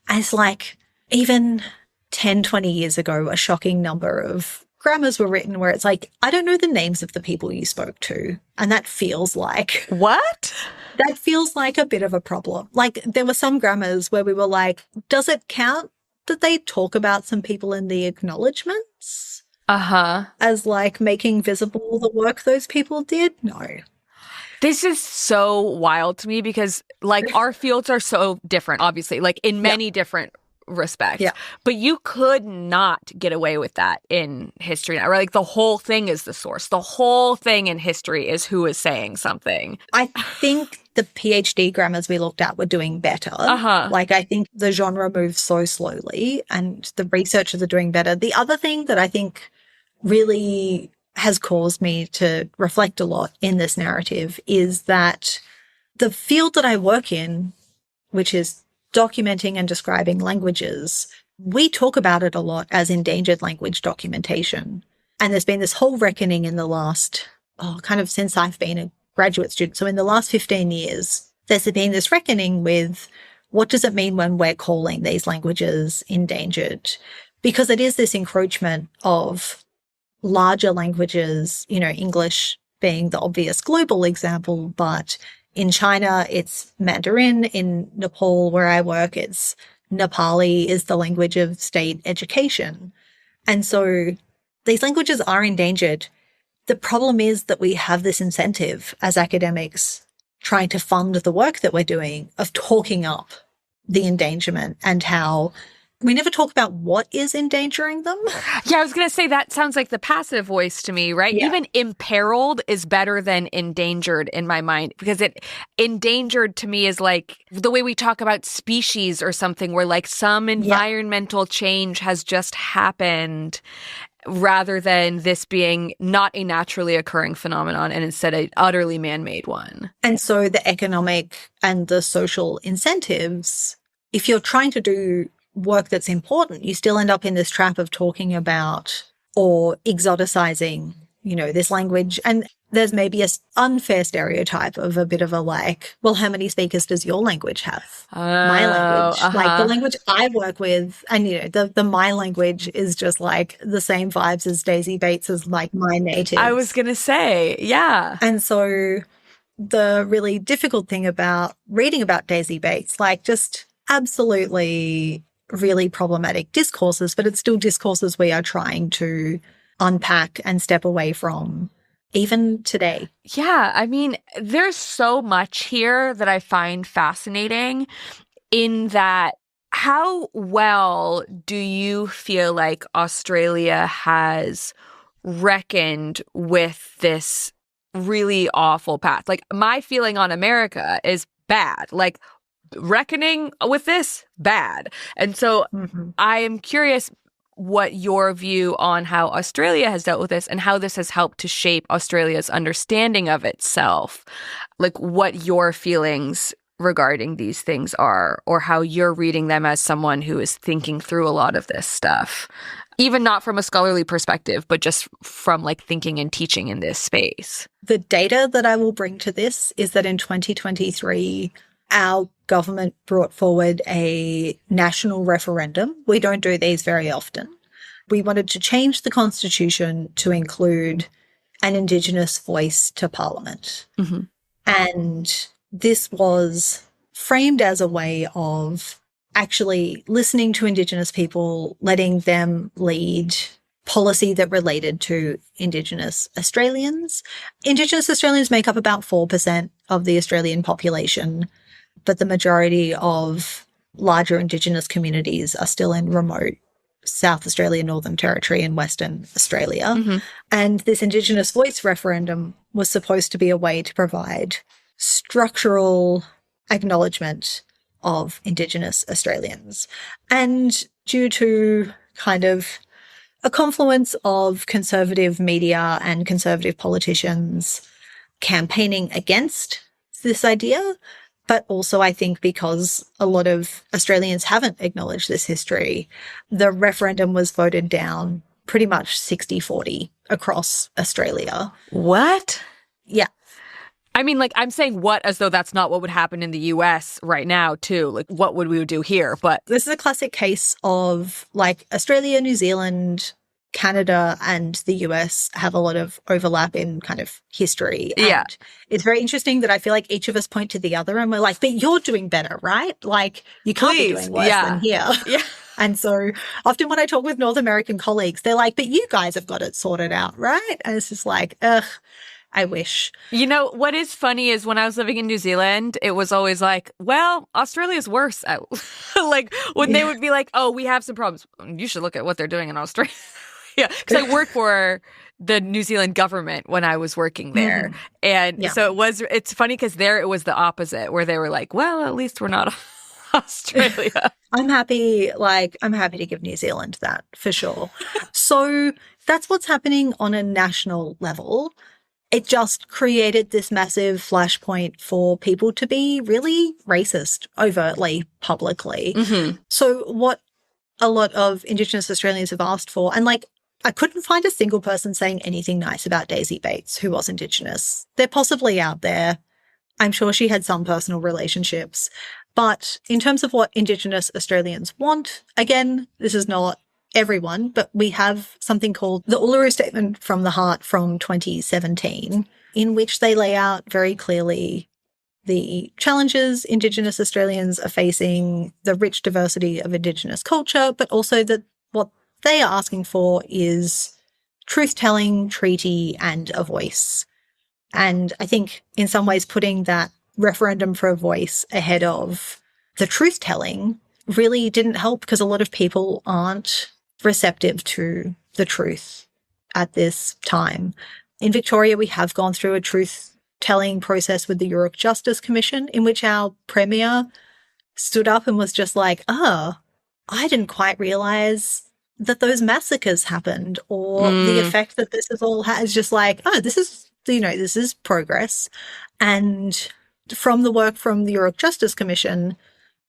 As like, even 10, 20 years ago, a shocking number of grammars were written where it's like, I don't know the names of the people you spoke to. And that feels like... What? That feels like a bit of a problem. Like, there were some grammars where we were like, does it count that they talk about some people in the acknowledgements? As like making visible the work those people did? No. This is so wild to me because like our fields are so different, obviously, like in many different respects. Yeah. But you could not get away with that in history now. Right? Like the whole thing is the source. The whole thing in history is who is saying something. I think the PhD grammars we looked at were doing better. Like, I think the genre moves so slowly and the researchers are doing better. The other thing that I think really has caused me to reflect a lot in this narrative is that the field that I work in, which is documenting and describing languages, we talk about it a lot as endangered language documentation. And there's been this whole reckoning in the last, kind of since I've been a graduate student. So in the last 15 years, there's been this reckoning with what does it mean when we're calling these languages endangered? Because it is this encroachment of larger languages, you know, English being the obvious global example, but in China, it's Mandarin. In Nepal, where I work, it's Nepali is the language of state education. And so these languages are endangered. The problem is that we have this incentive as academics trying to fund the work that we're doing of talking up the endangerment and how we never talk about what is endangering them. Yeah, I was going to say that sounds like the passive voice to me, right? Yeah. Even imperiled is better than endangered in my mind, because endangered to me is like the way we talk about species or something where like some environmental change has just happened rather than this being not a naturally occurring phenomenon and instead an utterly man-made one. And so the economic and the social incentives, if you're trying to do work that's important, you still end up in this trap of talking about or exoticizing, you know, this language. And there's maybe an unfair stereotype of a bit of a like, well, how many speakers does your language have? My language, like the language I work with, and the my language is just like the same vibes as Daisy Bates as like my native. I was going to say, yeah. And so the really difficult thing about reading about Daisy Bates, like just absolutely really problematic discourses, but it's still discourses we are trying to unpack and step away from even today. Yeah, I mean, there's so much here that I find fascinating in that how well do you feel like Australia has reckoned with this really awful path? Like, my feeling on America is bad. Like, reckoning with this, bad. And so I am curious what your view on how Australia has dealt with this and how this has helped to shape Australia's understanding of itself, like what your feelings regarding these things are, or how you're reading them as someone who is thinking through a lot of this stuff, even not from a scholarly perspective, but just from like thinking and teaching in this space. The data that I will bring to this is that in 2023, our government brought forward a national referendum. We don't do these very often. We wanted to change the constitution to include an Indigenous voice to Parliament. And this was framed as a way of actually listening to Indigenous people, letting them lead policy that related to Indigenous Australians. Indigenous Australians make up about 4% of the Australian population, but the majority of larger Indigenous communities are still in remote South Australia, Northern Territory and Western Australia. And this Indigenous voice referendum was supposed to be a way to provide structural acknowledgement of Indigenous Australians. And due to kind of a confluence of conservative media and conservative politicians campaigning against this idea, but also I think because a lot of Australians haven't acknowledged this history, the referendum was voted down pretty much 60-40 across Australia. What? Yeah. I mean, like, I'm saying what as though that's not what would happen in the US right now, too. Like, what would we do here? But this is a classic case of, like, Australia, New Zealand, Canada and the US have a lot of overlap in kind of history. And it's very interesting that I feel like each of us point to the other and we're like, but you're doing better, right? Like, you can't be doing worse than here. And so often when I talk with North American colleagues, they're like, but you guys have got it sorted out, right? And it's just like, ugh. I wish. You know, what is funny is when I was living in New Zealand, it was always like, well, Australia's worse. Like, when they would be like, oh, we have some problems. You should look at what they're doing in Australia. Because I worked for the New Zealand government when I was working there. And so it's funny because there it was the opposite, where they were like, well, at least we're not Australia. I'm happy to give New Zealand that for sure. So that's what's happening on a national level. It just created this massive flashpoint for people to be really racist overtly, publicly. So what a lot of Indigenous Australians have asked for, and like, I couldn't find a single person saying anything nice about Daisy Bates, who was Indigenous. They're possibly out there. I'm sure she had some personal relationships. But in terms of what Indigenous Australians want, again, this is not everyone, but we have something called the Uluru Statement from the Heart from 2017, in which they lay out very clearly the challenges Indigenous Australians are facing, the rich diversity of Indigenous culture, but also that what they are asking for is truth-telling, treaty, and a voice. And I think in some ways putting that referendum for a voice ahead of the truth-telling really didn't help, because a lot of people aren't receptive to the truth at this time. In Victoria, we have gone through a truth-telling process with the York Justice Commission, in which our Premier stood up and was just like, I didn't quite realise that those massacres happened, or the effect that this has all had. Is just like, this is progress. And from the work from the York Justice Commission,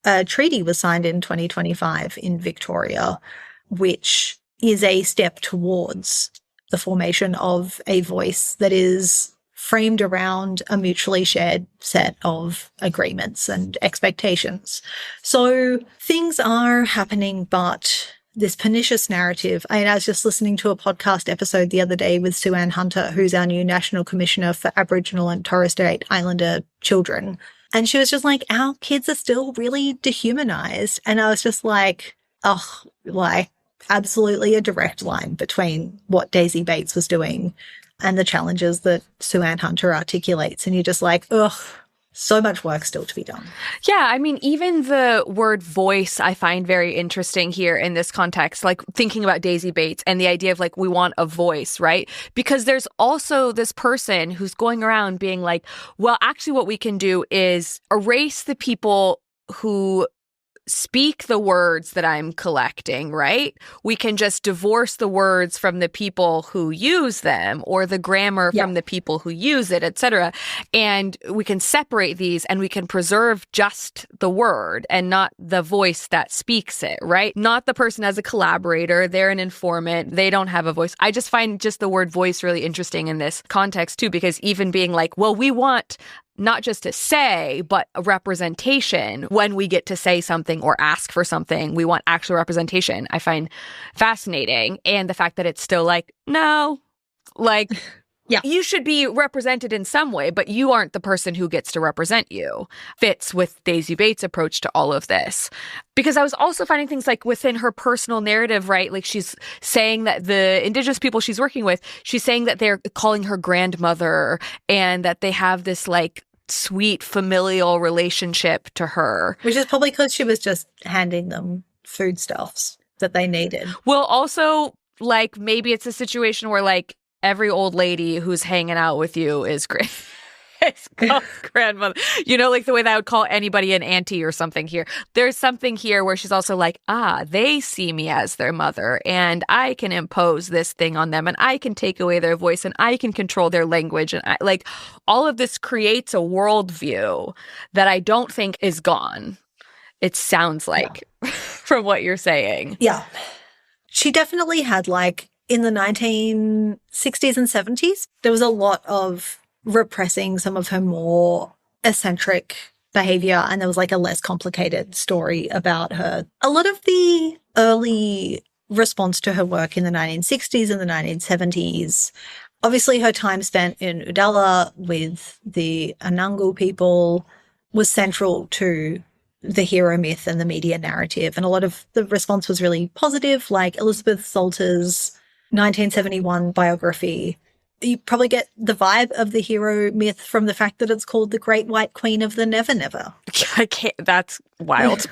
a treaty was signed in 2025 in Victoria, which is a step towards the formation of a voice that is framed around a mutually shared set of agreements and expectations. So things are happening, but this pernicious narrative. I was just listening to a podcast episode the other day with Sue Ann Hunter, who's our new National Commissioner for Aboriginal and Torres Strait Islander children. And she was just like, our kids are still really dehumanized. And I was just like, oh, like absolutely a direct line between what Daisy Bates was doing and the challenges that Sue Ann Hunter articulates. And you're just like, ugh. So much work still to be done. Yeah, I mean, even the word voice I find very interesting here in this context, like thinking about Daisy Bates and the idea of like, we want a voice, right? Because there's also this person who's going around being like, well, actually what we can do is erase the people who speak the words that I'm collecting, right? We can just divorce the words from the people who use them or the grammar from the people who use it, etc. And we can separate these and we can preserve just the word and not the voice that speaks it, right? Not the person as a collaborator. They're an informant. They don't have a voice. I just find just the word voice really interesting in this context too, because even being like, well, we want not just to say, but a representation when we get to say something or ask for something. We want actual representation. I find fascinating. And the fact that it's still like, no, like, you should be represented in some way, but you aren't the person who gets to represent you, fits with Daisy Bates' approach to all of this. Because I was also finding things like within her personal narrative, right? Like she's saying that the Indigenous people she's working with, she's saying that they're calling her grandmother and that they have this like sweet familial relationship to her. Which is probably because she was just handing them foodstuffs that they needed. Well, also, like maybe it's a situation where like every old lady who's hanging out with you is great. It's called grandmother. You know, like the way that I would call anybody an auntie or something here. There's something here where she's also like, they see me as their mother and I can impose this thing on them and I can take away their voice and I can control their language. And I, like all of this creates a worldview that I don't think is gone. It sounds like from what you're saying. Yeah. She definitely had like in the 1960s and 70s, there was a lot of repressing some of her more eccentric behavior, and there was like a less complicated story about her. A lot of the early response to her work in the 1960s and the 1970s, obviously her time spent in Udalla with the Anangu people was central to the hero myth and the media narrative. And a lot of the response was really positive, like Elizabeth Salter's 1971 biography. You probably get the vibe of the hero myth from the fact that it's called The Great White Queen of the Never Never. I can't, that's wild.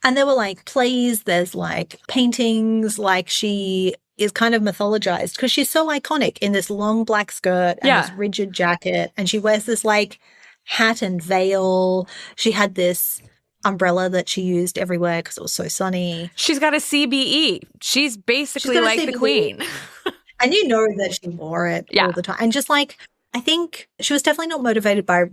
And there were like plays, there's like paintings, like she is kind of mythologized because she's so iconic in this long black skirt and this rigid jacket. And she wears this like hat and veil. She had this umbrella that she used everywhere because it was so sunny. She's got a CBE. She's basically like the queen. And you know that she wore it all the time. And just like, I think she was definitely not motivated by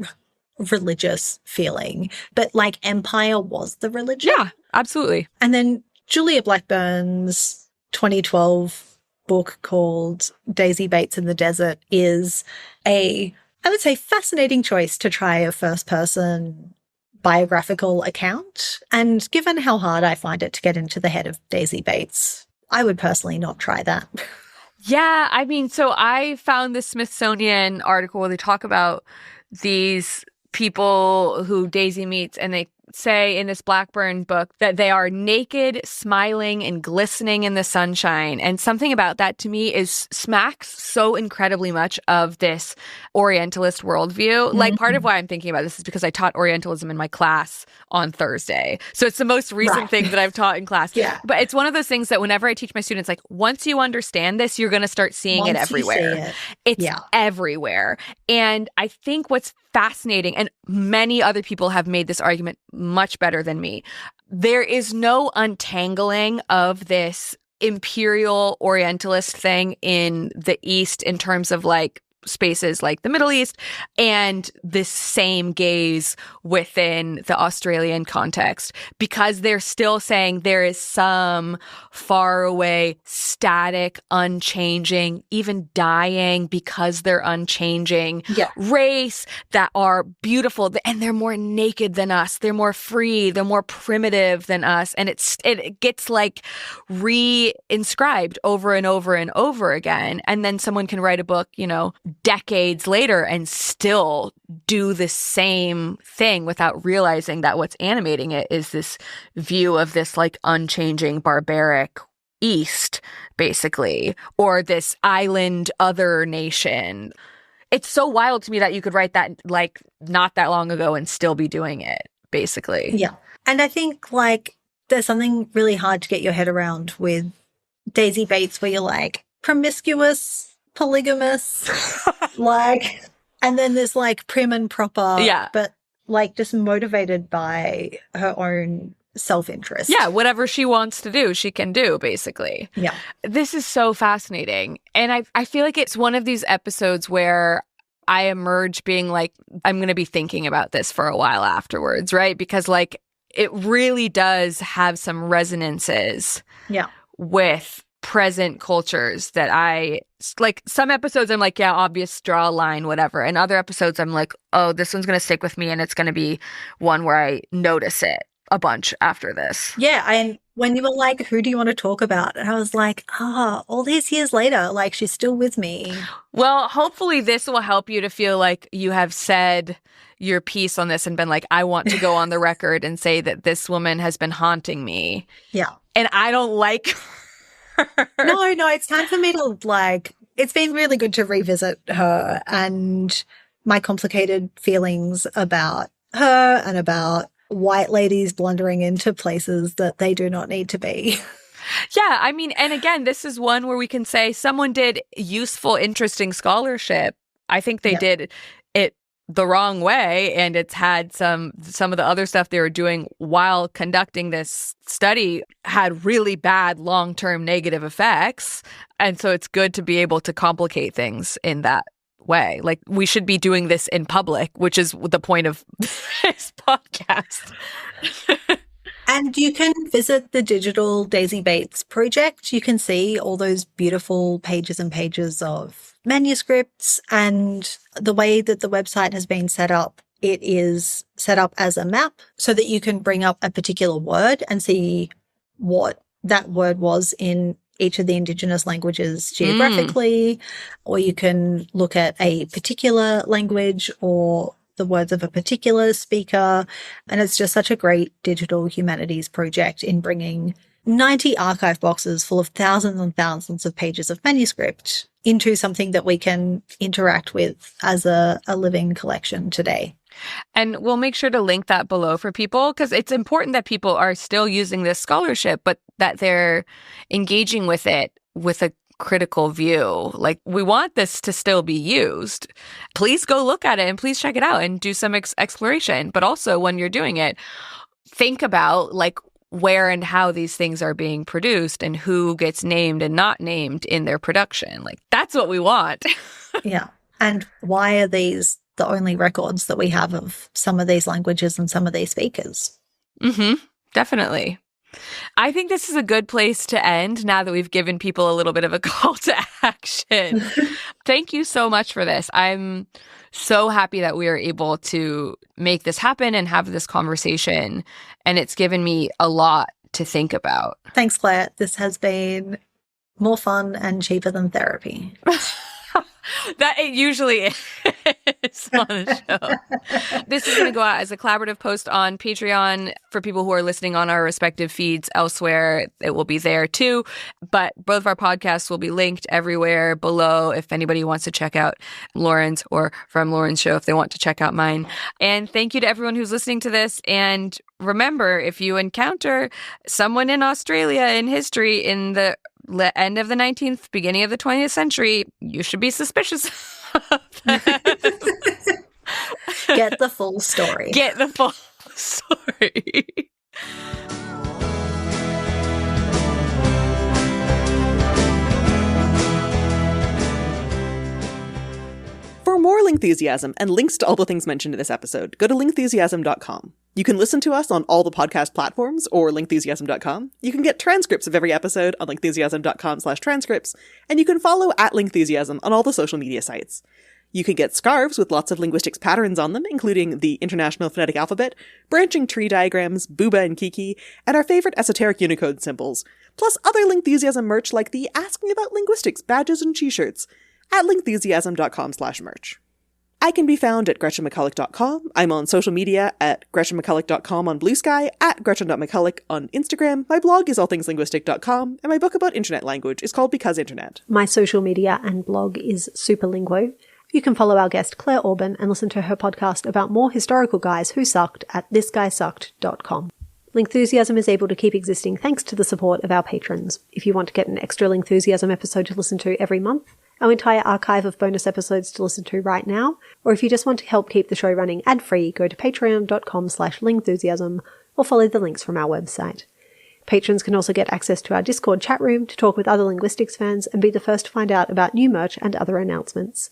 religious feeling, but like empire was the religion. Yeah, absolutely. And then Julia Blackburn's 2012 book called Daisy Bates in the Desert is I would say, fascinating choice to try a first-person biographical account. And given how hard I find it to get into the head of Daisy Bates, I would personally not try that. Yeah, I mean, so I found this Smithsonian article where they talk about these people who Daisy meets, and they say in this Blackburn book that they are naked, smiling, and glistening in the sunshine. And something about that to me is smacks so incredibly much of this Orientalist worldview. Mm-hmm. Like, part of why I'm thinking about this is because I taught Orientalism in my class on Thursday. So it's the most recent thing that I've taught in class. Yeah. But it's one of those things that whenever I teach my students, like, once you understand this, you're going to start seeing it everywhere. It's everywhere. And I think what's fascinating, and many other people have made this argument much better than me, there is no untangling of this imperial Orientalist thing in the East in terms of like spaces like the Middle East, and this same gaze within the Australian context, because they're still saying there is some faraway, static, unchanging, even dying because they're unchanging race that are beautiful, and they're more naked than us, they're more free, they're more primitive than us, and it gets like re-inscribed over and over and over again. And then someone can write a book, decades later and still do the same thing without realizing that what's animating it is this view of this like unchanging barbaric East, basically, or this island other nation. It's so wild to me that you could write that like not that long ago and still be doing it, basically. Yeah. And I think like there's something really hard to get your head around with Daisy Bates where you're like promiscuous, polygamous, like, and then there's like prim and proper, but like just motivated by her own self-interest. Yeah, whatever she wants to do, she can do, basically. Yeah. This is so fascinating. And I feel like it's one of these episodes where I emerge being like, I'm going to be thinking about this for a while afterwards, right? Because like it really does have some resonances with present cultures that I like. Some episodes I'm like, yeah, obvious, draw a line, whatever. And other episodes I'm like, oh, this one's going to stick with me and it's going to be one where I notice it a bunch after this. Yeah. And when you were like, who do you want to talk about? And I was like, all these years later, like she's still with me. Well, hopefully this will help you to feel like you have said your piece on this and been like, I want to go on the record and say that this woman has been haunting me. Yeah. And I don't like her. No, it's time for me to like, it's been really good to revisit her and my complicated feelings about her and about white ladies blundering into places that they do not need to be. Yeah, I mean, and again, this is one where we can say someone did useful, interesting scholarship. I think they did it the wrong way, and it's had some of the other stuff they were doing while conducting this study had really bad long-term negative effects. And so it's good to be able to complicate things in that way. Like we should be doing this in public, which is the point of this podcast. And you can visit the digital Daisy Bates project. You can see all those beautiful pages and pages of manuscripts, and the way that the website has been set up, it is set up as a map so that you can bring up a particular word and see what that word was in each of the Indigenous languages geographically, or you can look at a particular language or the words of a particular speaker. And it's just such a great digital humanities project in bringing 90 archive boxes full of thousands and thousands of pages of manuscript into something that we can interact with as a living collection today. And we'll make sure to link that below for people, because it's important that people are still using this scholarship, but that they're engaging with it with a critical view. Like, we want this to still be used. Please go look at it and please check it out and do some exploration. But also, when you're doing it, think about like where and how these things are being produced and who gets named and not named in their production. Like, that's what we want. Yeah. And why are these the only records that we have of some of these languages and some of these speakers? Definitely. I think this is a good place to end now that we've given people a little bit of a call to action. Thank you so much for this. I'm so happy that we are able to make this happen and have this conversation. And it's given me a lot to think about. Thanks, Claire. This has been more fun and cheaper than therapy. That it usually is on the show. This is going to go out as a collaborative post on Patreon for people who are listening on our respective feeds elsewhere. It will be there too. But both of our podcasts will be linked everywhere below if anybody wants to check out Lauren's, or from Lauren's show if they want to check out mine. And thank you to everyone who's listening to this. And remember, if you encounter someone in Australia in history in the end of the 19th, beginning of the 20th century, you should be suspicious of that. Get the full story. Get the full story. Lingthusiasm and links to all the things mentioned in this episode, go to lingthusiasm.com. You can listen to us on all the podcast platforms or lingthusiasm.com. You can get transcripts of every episode on lingthusiasm.com/transcripts, and you can follow @lingthusiasm on all the social media sites. You can get scarves with lots of linguistics patterns on them, including the International Phonetic Alphabet, branching tree diagrams, Booba and Kiki, and our favorite esoteric Unicode symbols, plus other Lingthusiasm merch like the Asking About Linguistics badges and t-shirts at lingthusiasm.com/merch. I can be found at GretchenMcCulloch.com. I'm on social media at GretchenMcCulloch.com on Blue Sky, at Gretchen.McCulloch on Instagram. My blog is allthingslinguistic.com, and my book about internet language is called Because Internet. My social media and blog is Superlinguo. You can follow our guest Claire Aubin and listen to her podcast about more historical guys who sucked at thisguysucked.com. Lingthusiasm is able to keep existing thanks to the support of our patrons. If you want to get an extra Lingthusiasm episode to listen to every month, our entire archive of bonus episodes to listen to right now, or if you just want to help keep the show running ad-free, go to patreon.com/lingthusiasm or follow the links from our website. Patrons can also get access to our Discord chat room to talk with other linguistics fans and be the first to find out about new merch and other announcements.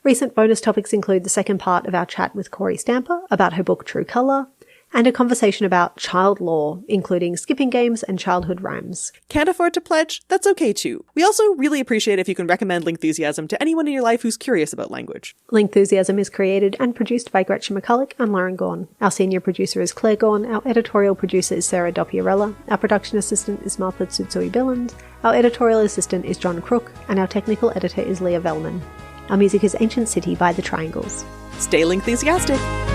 Recent bonus topics include the second part of our chat with Corey Stamper about her book True Colour, and a conversation about child law, including skipping games and childhood rhymes. Can't afford to pledge? That's okay too. We also really appreciate if you can recommend Lingthusiasm to anyone in your life who's curious about language. Lingthusiasm is created and produced by Gretchen McCulloch and Lauren Gawne. Our senior producer is Claire Gawne, our editorial producer is Sarah Dopierella, our production assistant is Martha Tsutsui Billund, our editorial assistant is John Crook, and our technical editor is Leah Vellman. Our music is Ancient City by The Triangles. Stay Lingthusiastic!